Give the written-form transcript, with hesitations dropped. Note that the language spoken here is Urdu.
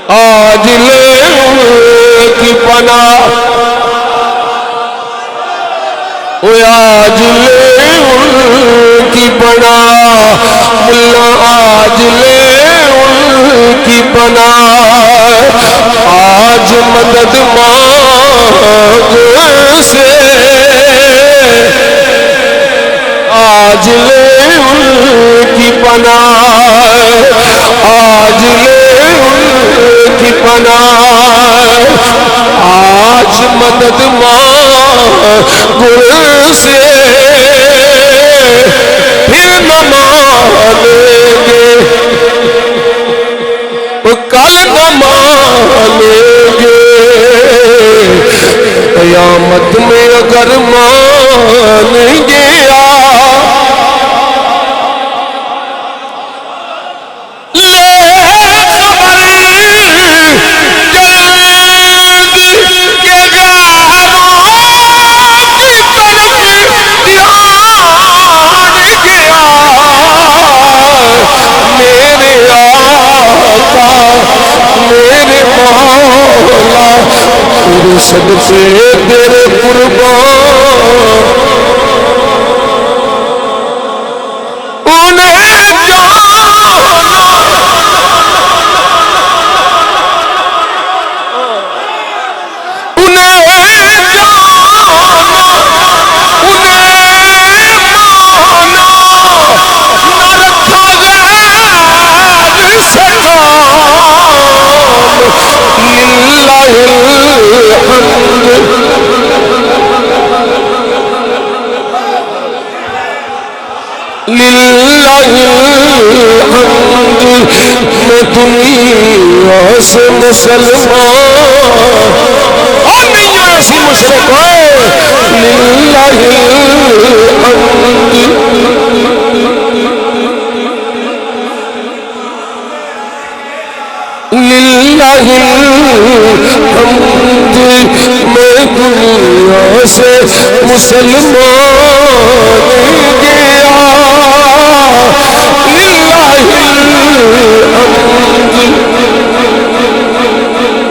آج لے ان کی پناہ آج لے ان کی پناہ ملا آج لے ان کی پناہ آج مدد مانگ سے آج لے ان کی پناہ آج لے ان کی پناہ آج مدد مانگ سے پھر نہ مانیں گے کل نہ مانیں گے قیامت میں اگر مان گیا سب سے تیرے قربان انہیں جانا انہیں جانا انہیں مانا نہ رکھا غیر سے للہ الحمد میں دنیا سے مسلمان اور نہیں ہے ایسی مشرک للہ الحمد للہ الحمد میں دنیا سے مسلمان